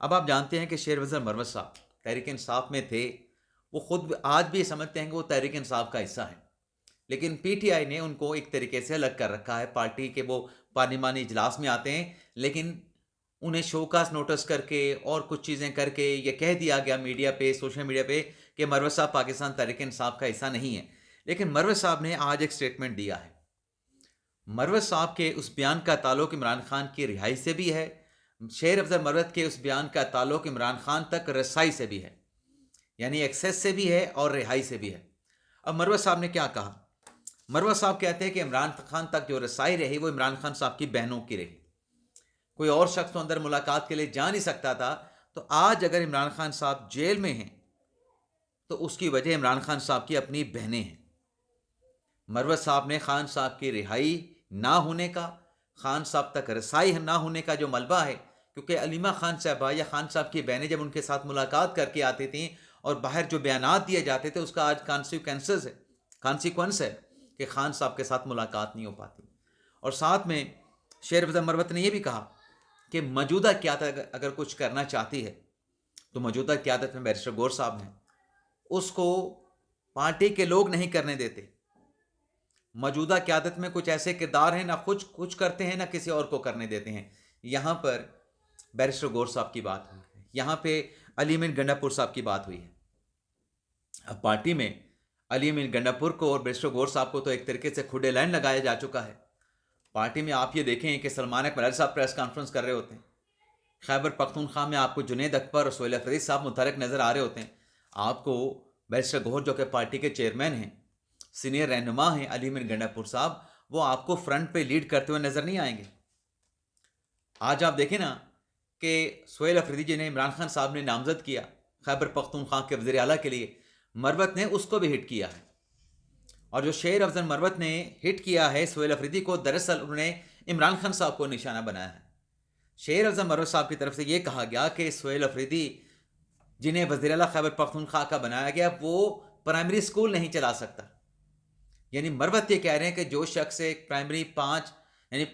اب آپ جانتے ہیں کہ شیر افضل مروت صاحب تحریک انصاف میں تھے، وہ خود آج بھی سمجھتے ہیں کہ وہ تحریک انصاف کا حصہ ہیں، لیکن پی ٹی آئی نے ان کو ایک طریقے سے الگ کر رکھا ہے پارٹی کے. وہ پارلیمانی اجلاس میں آتے ہیں، لیکن انہیں شوکاس نوٹس کر کے اور کچھ چیزیں کر کے یہ کہہ دیا گیا میڈیا پہ، سوشل میڈیا پہ، کہ مروت صاحب پاکستان تحریک انصاف کا حصہ نہیں ہے. لیکن مروت صاحب نے آج ایک سٹیٹمنٹ دیا ہے. مروت صاحب کے اس بیان کا تعلق عمران خان کی رہائی سے بھی ہے، شیر افضل مروت کے اس بیان کا تعلق عمران خان تک رسائی سے بھی ہے، یعنی ایکسیس سے بھی ہے اور رہائی سے بھی ہے. اب مروت صاحب نے کیا کہا؟ مروت صاحب کہتے ہیں کہ عمران خان تک جو رسائی رہی وہ عمران خان صاحب کی بہنوں کی رہی، کوئی اور شخص تو اندر ملاقات کے لیے جا نہیں سکتا تھا. تو آج اگر عمران خان صاحب جیل میں ہیں تو اس کی وجہ عمران خان صاحب کی اپنی بہنیں ہیں. مروت صاحب نے خان صاحب کی رہائی نہ ہونے کا، خان صاحب تک رسائی نہ ہونے کا جو ملبہ ہے، کیونکہ علیمہ خان صاحبہ یا خان صاحب کی بہنیں جب ان کے ساتھ ملاقات کر کے آتی تھیں اور باہر جو بیانات دیے جاتے تھے اس کا آج کانسیکوینس ہے کہ خان صاحب کے ساتھ ملاقات نہیں ہو پاتی. اور ساتھ میں شیر افضل مروت نے یہ بھی کہا کہ موجودہ قیادت اگر کچھ کرنا چاہتی ہے تو موجودہ قیادت میں بیرسٹر گور صاحب ہیں، اس کو پارٹی کے لوگ نہیں کرنے دیتے. موجودہ قیادت میں کچھ ایسے کردار ہیں، نہ کچھ کرتے ہیں نہ کسی اور کو کرنے دیتے ہیں. یہاں پر بیرسٹر گور صاحب کی بات ہوئی ہے، یہاں پہ علی امین گنڈا پور صاحب کی بات ہوئی ہے. اب پارٹی میں علی امین گنڈا پور کو اور بیرسٹر گور صاحب کو تو ایک طریقے سے کھڈے لائن لگایا جا چکا ہے. پارٹی میں آپ یہ دیکھیں کہ سلمان اکمل صاحب پریس کانفرنس کر رہے ہوتے ہیں، خیبر پختونخوا میں آپ کو جنید اکبر اور سہیل افریدی صاحب متحرک نظر آ رہے ہوتے ہیں. آپ کو بیرسٹر گوہر جو کہ پارٹی کے چیئرمین ہیں، سینئر رہنما ہیں علی امین گنڈا پور صاحب، وہ آپ کو فرنٹ پہ لیڈ کرتے ہوئے نظر نہیں آئیں گے. آج آپ دیکھیں نا کہ سہیل افریدی جنہیں عمران خان صاحب نے نامزد کیا خیبر پختونخوا کے وزیر اعلیٰ کے لیے، مروت نے اس کو بھی ہٹ کیا ہے. اور جو شیر افضل مروت نے ہٹ کیا ہے سہیل افریدی کو، دراصل انہوں نے عمران خان صاحب کو نشانہ بنایا ہے. شیر افضل مروت صاحب کی طرف سے یہ کہا گیا کہ سہیل افریدی جنہیں وزیر اعلیٰ خیبر پختونخوا کا بنایا گیا وہ پرائمری اسکول نہیں چلا سکتا. یعنی مروت یہ کہہ رہے ہیں کہ جو شخص ایک پرائمری یعنی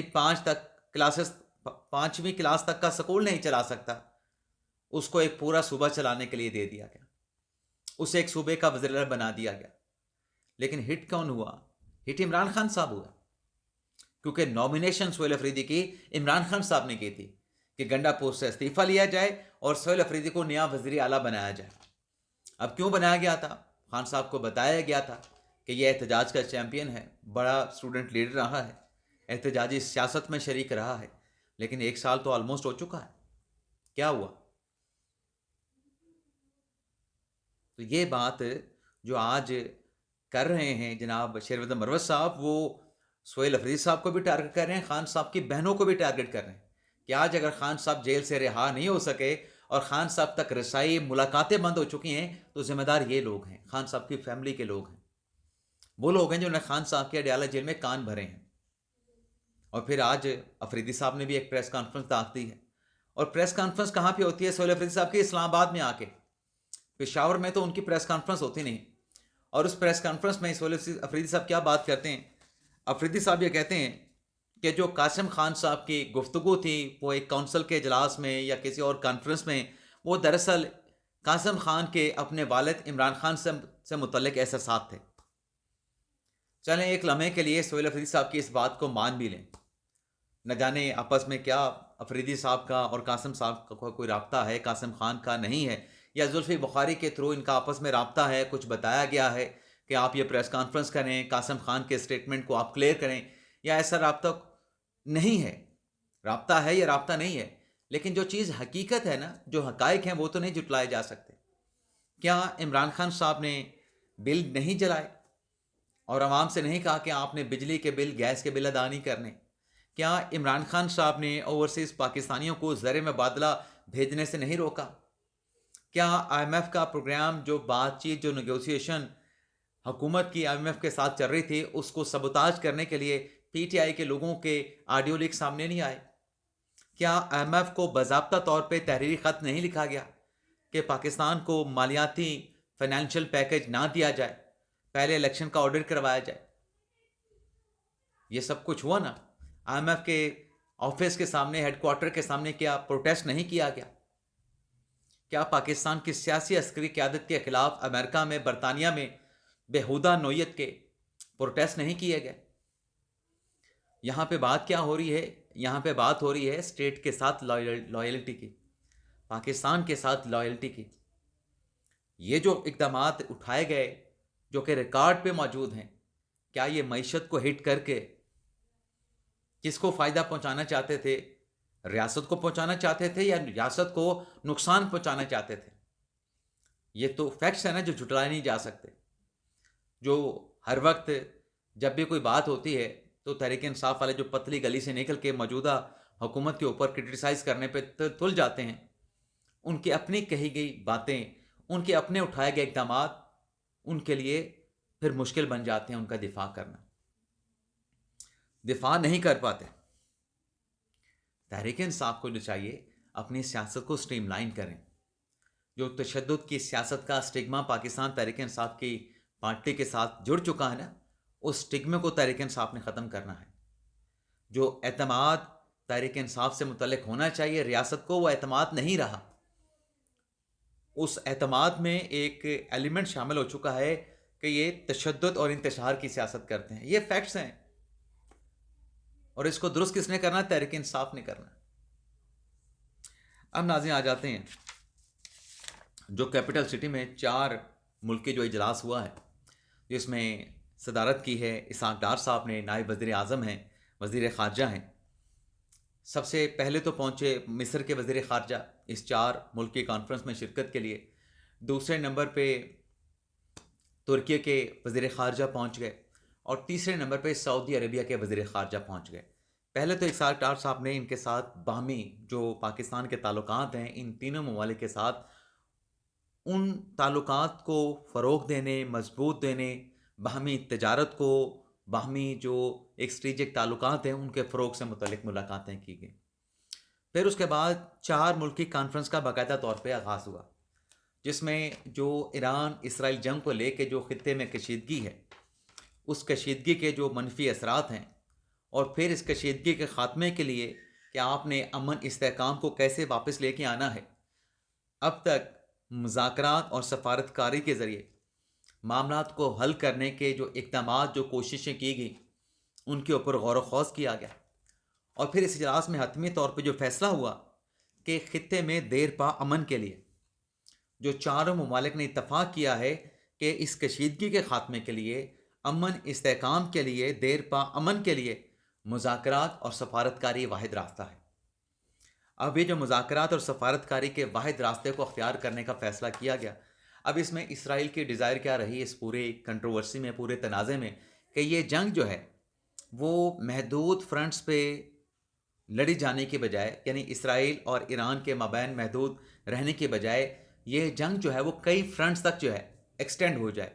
5ویں کلاس تک کا سکول نہیں چلا سکتا، اس کو ایک پورا صوبہ چلانے کے لیے دے دیا گیا، اسے ایک صوبے کا وزیر اعلیٰ بنا دیا گیا. لیکن ہٹ کون ہوا؟ ہٹ عمران خان صاحب ہوا، کیونکہ نامینیشن سہیل افریدی کی عمران خان صاحب نے کی تھی کہ گنڈا پور سے استعفیٰ لیا جائے اور سہیل افریدی کو نیا وزیر اعلیٰ بنایا جائے. اب کیوں بنایا گیا تھا؟ خان صاحب کو بتایا گیا تھا کہ یہ احتجاج کا چیمپئن ہے، بڑا اسٹوڈنٹ لیڈر رہا ہے، احتجاجی سیاست میں شریک رہا ہے. لیکن 1 سال تو آلموسٹ ہو چکا ہے، کیا ہوا؟ تو یہ بات جو آج کر رہے ہیں جناب شیر افضل مروت صاحب، وہ سہیل افریدی صاحب کو بھی ٹارگٹ کر رہے ہیں، خان صاحب کی بہنوں کو بھی ٹارگٹ کر رہے ہیں کہ آج اگر خان صاحب جیل سے رہا نہیں ہو سکے اور خان صاحب تک رسائی ملاقاتیں بند ہو چکی ہیں تو ذمہ دار یہ لوگ ہیں، خان صاحب کی فیملی کے لوگ ہیں، وہ لوگ ہیں جنہوں نے خان صاحب کے اڈیالہ جیل میں کان بھرے ہیں. اور پھر آج افریدی صاحب نے بھی ایک پریس کانفرنس طاق دی ہے، اور پریس کانفرنس کہاں پہ ہوتی ہے؟ سہیل افریدی صاحب کی اسلام آباد میں آ کے. پشاور میں تو ان کی پریس کانفرنس ہوتی نہیں. اور اس پریس کانفرنس میں سہیل افریدی صاحب کیا بات کرتے ہیں؟ افریدی صاحب یہ کہتے ہیں کہ جو قاسم خان صاحب کی گفتگو تھی وہ ایک کونسل کے اجلاس میں یا کسی اور کانفرنس میں، وہ دراصل قاسم خان کے اپنے والد عمران خان سے متعلق احساسات تھے. چلیں ایک لمحے کے لیے سہیل افریدی صاحب کی اس بات کو مان بھی لیں، نہ جانے آپس میں کیا افریدی صاحب کا اور قاسم صاحب کا کوئی رابطہ ہے، قاسم خان کا نہیں ہے، یا زلفی بخاری کے تھرو ان کا آپس میں رابطہ ہے، کچھ بتایا گیا ہے کہ آپ یہ پریس کانفرنس کریں، قاسم خان کے اسٹیٹمنٹ کو آپ کلیئر کریں، یا ایسا رابطہ نہیں ہے. رابطہ ہے یا رابطہ نہیں ہے، لیکن جو چیز حقیقت ہے نا، جو حقائق ہیں وہ تو نہیں جھٹلائے جا سکتے. کیا عمران خان صاحب نے بل نہیں جلائے اور عوام سے نہیں کہا کہ آپ نے بجلی کے بل، گیس کے بل ادا نہیں کرنے؟ کیا عمران خان صاحب نے اوورسیز پاکستانیوں کو زر مبادلہ بھیجنے سے نہیں روکا؟ کیا آئی ایم ایف کا پروگرام، جو بات چیت، جو نیگوسیشن حکومت کی آئی ایم ایف کے ساتھ چل رہی تھی، اس کو سبوتاج کرنے کے لیے پی ٹی آئی کے لوگوں کے آڈیو لیک سامنے نہیں آئے؟ کیا آئی ایم ایف کو باضابطہ طور پہ تحریری خط نہیں لکھا گیا کہ پاکستان کو مالیاتی فائنینشیل پیکج نہ دیا جائے، پہلے الیکشن کا آڈر کروایا جائے؟ یہ سب کچھ ہوا نا. آئی ایم ایف کے آفس کے سامنے، ہیڈ کوارٹر کے سامنے کیا پروٹیسٹ نہیں کیا گیا؟ کیا پاکستان کی سیاسی عسکری قیادت کے خلاف امریکہ میں، برطانیہ میں بےہودہ نوعیت کے پروٹیسٹ نہیں کیے گئے؟ یہاں پہ بات کیا ہو رہی ہے؟ یہاں پہ بات ہو رہی ہے اسٹیٹ کے ساتھ لائلٹی کی، پاکستان کے ساتھ لائلٹی کی۔ یہ جو اقدامات اٹھائے گئے جو کہ ریکارڈ پہ موجود ہیں، کیا یہ معیشت کو ہٹ کر کے کس کو فائدہ پہنچانا چاہتے تھے؟ ریاست کو پہنچانا چاہتے تھے یا ریاست کو نقصان پہنچانا چاہتے تھے؟ یہ تو فیکٹس ہیں نا جو جھٹلائے نہیں جا سکتے۔ جو ہر وقت جب بھی کوئی بات ہوتی ہے تو تحریک انصاف والے جو پتلی گلی سے نکل کے موجودہ حکومت کے اوپر کرٹیسائز کرنے پہ تل جاتے ہیں، ان کی اپنی کہی گئی باتیں، ان کے اپنے اٹھائے گئے اقدامات ان کے لیے پھر مشکل بن جاتے ہیں ان کا دفاع کرنا، دفاع نہیں کر پاتے۔ تحریک انصاف کو جو چاہیے اپنی سیاست کو سٹریم لائن کریں۔ جو تشدد کی سیاست کا سٹگما پاکستان تحریک انصاف کی پارٹی کے ساتھ جڑ چکا ہے نا، اس سٹگمے کو تحریک انصاف نے ختم کرنا ہے۔ جو اعتماد تحریک انصاف سے متعلق ہونا چاہیے ریاست کو، وہ اعتماد نہیں رہا۔ اس اعتماد میں ایک ایلیمنٹ شامل ہو چکا ہے کہ یہ تشدد اور انتشار کی سیاست کرتے ہیں۔ یہ فیکٹس ہیں، اور اس کو درست کس نے کرنا؟ تحریک انصاف نے کرنا۔ اب ناظرین آ جاتے ہیں جو کیپٹل سٹی میں 4 ملکی جو اجلاس ہوا ہے، جس میں صدارت کی ہے اسحاق ڈار صاحب نے، نائب وزیر اعظم ہیں، وزیر خارجہ ہیں۔ سب سے پہلے تو پہنچے مصر کے وزیر خارجہ اس 4 ملکی کانفرنس میں شرکت کے لیے۔ دوسرے نمبر پہ ترکی کے وزیر خارجہ پہنچ گئے، اور تیسرے نمبر پہ سعودی عربیہ کے وزیر خارجہ پہنچ گئے۔ پہلے تو اسحاق ڈار صاحب نے ان کے ساتھ باہمی جو پاکستان کے تعلقات ہیں ان تینوں ممالک کے ساتھ، ان تعلقات کو فروغ دینے، مضبوط دینے، باہمی تجارت کو، باہمی جو ایک اسٹریٹجک تعلقات ہیں ان کے فروغ سے متعلق ملاقاتیں کی گئیں۔ پھر اس کے بعد 4 ملکی کانفرنس کا باقاعدہ طور پہ آغاز ہوا، جس میں جو ایران اسرائیل جنگ کو لے کے جو خطے میں کشیدگی ہے، اس کشیدگی کے جو منفی اثرات ہیں، اور پھر اس کشیدگی کے خاتمے کے لیے کہ آپ نے امن استحکام کو کیسے واپس لے کے آنا ہے۔ اب تک مذاکرات اور سفارت کاری کے ذریعے معاملات کو حل کرنے کے جو اقدامات، جو کوششیں کی گئیں، ان کے اوپر غور و خوض کیا گیا۔ اور پھر اس اجلاس میں حتمی طور پہ جو فیصلہ ہوا کہ خطے میں دیر پا امن کے لیے جو 4 ممالک نے اتفاق کیا ہے کہ اس کشیدگی کے خاتمے کے لیے، امن استحکام کے لیے، دیر پا امن کے لیے مذاکرات اور سفارت کاری واحد راستہ ہے۔ اب یہ جو مذاکرات اور سفارت کاری کے واحد راستے کو اختیار کرنے کا فیصلہ کیا گیا، اب اس میں اسرائیل کی ڈیزائر کیا رہی اس پورے کنٹروورسی میں، پورے تنازع میں، کہ یہ جنگ جو ہے وہ محدود فرنٹس پہ لڑی جانے کے بجائے، یعنی اسرائیل اور ایران کے مابین محدود رہنے کے بجائے، یہ جنگ جو ہے وہ کئی فرنٹس تک جو ہے ایکسٹینڈ ہو جائے،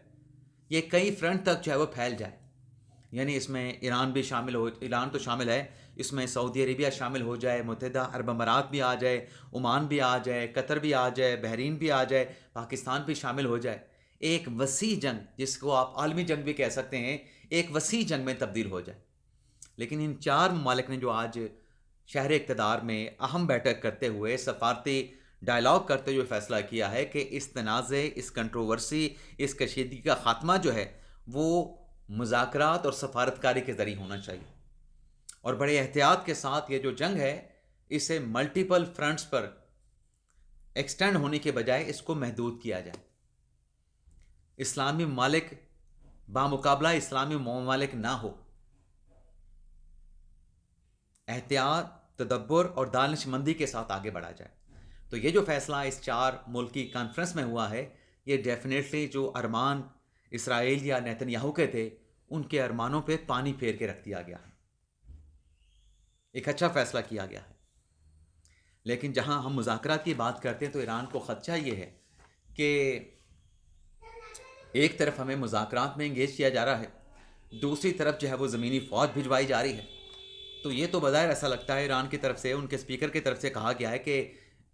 یہ کئی فرنٹ تک جو ہے وہ پھیل جائے۔ یعنی اس میں ایران بھی شامل ہو، ایران تو شامل ہے، اس میں سعودی عربیہ شامل ہو جائے، متحدہ عرب امارات بھی آ جائے، عمان بھی آ جائے، قطر بھی آ جائے، بحرین بھی آ جائے، پاکستان بھی شامل ہو جائے۔ ایک وسیع جنگ، جس کو آپ عالمی جنگ بھی کہہ سکتے ہیں، ایک وسیع جنگ میں تبدیل ہو جائے۔ لیکن ان 4 ممالک نے جو آج شہر اقتدار میں اہم بیٹھک کرتے ہوئے، سفارتی ڈائلاگ کرتے ہوئے فیصلہ کیا ہے کہ اس تنازع، اس کنٹروورسی، اس کشیدگی کا خاتمہ جو ہے وہ مذاکرات اور سفارت کاری کے ذریعے ہونا چاہیے، اور بڑے احتیاط کے ساتھ یہ جو جنگ ہے اسے ملٹیپل فرنٹس پر ایکسٹینڈ ہونے کے بجائے اس کو محدود کیا جائے۔ اسلامی ممالک بامقابلہ اسلامی ممالک نہ ہو، احتیاط، تدبر اور دانش مندی کے ساتھ آگے بڑھا جائے۔ تو یہ جو فیصلہ اس 4 ملکی کانفرنس میں ہوا ہے، یہ ڈیفینیٹلی جو ارمان اسرائیل یا نیتن یاہو کے تھے، ان کے ارمانوں پہ پانی پھیر کے رکھ دیا گیا ہے، ایک اچھا فیصلہ کیا گیا ہے۔ لیکن جہاں ہم مذاکرات کی بات کرتے ہیں تو ایران کو خدشہ یہ ہے کہ ایک طرف ہمیں مذاکرات میں انگیج کیا جا رہا ہے، دوسری طرف جو ہے وہ زمینی فوج بھجوائی جا رہی ہے۔ تو یہ تو بظاہر ایسا لگتا ہے ایران کی طرف سے، ان کے اسپیکر کی طرف سے کہا گیا ہے کہ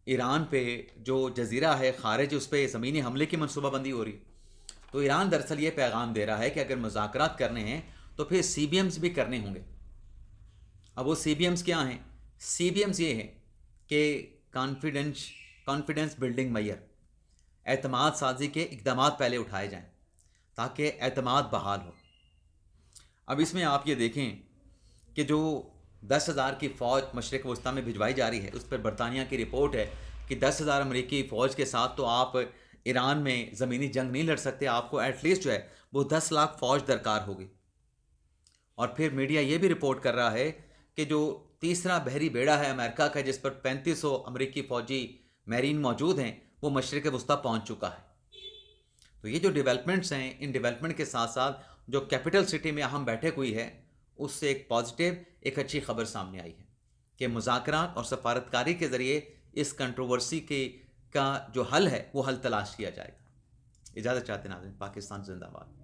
ایران پہ جو جزیرہ ہے خارج، اس پہ زمینی حملے کی منصوبہ بندی ہو رہی۔ تو ایران دراصل یہ پیغام دے رہا ہے کہ اگر مذاکرات کرنے ہیں تو پھر سی بی ایمز بھی کرنے ہوں گے۔ اب وہ سی بی ایمز کیا ہیں؟ سی بی ایمز یہ ہیں کہ کانفیڈنس بلڈنگ میئر، اعتماد سازی کے اقدامات پہلے اٹھائے جائیں تاکہ اعتماد بحال ہو۔ اب اس میں آپ یہ دیکھیں کہ جو 10,000 کی فوج مشرق وسطیٰ میں بھجوائی جا رہی ہے، اس پر برطانیہ کی رپورٹ ہے کہ 10,000 امریکی فوج کے ساتھ تو آپ ایران میں زمینی جنگ نہیں لڑ سکتے، آپ کو ایٹ لیسٹ جو ہے وہ 10 لاکھ فوج درکار ہوگی۔ اور پھر میڈیا یہ بھی رپورٹ کر رہا ہے کہ جو تیسرا بحری بیڑا ہے امریکہ کا، جس پر 3500 امریکی فوجی میرین موجود ہیں، وہ مشرق وسطیٰ پہنچ چکا ہے۔ تو یہ جو ڈیولپمنٹس ہیں، ان ڈیولپمنٹ کے ساتھ ساتھ جو کیپٹل سٹی میں اہم بیٹھک ہوئی ہے، اس سے ایک پازیٹیو، ایک اچھی خبر سامنے آئی ہے کہ مذاکرات اور سفارتکاری کے ذریعے اس کنٹروورسی کا جو حل ہے وہ حل تلاش کیا جائے گا۔ اجازت چاہتے ہیں ناظرین، پاکستان زندہ باد۔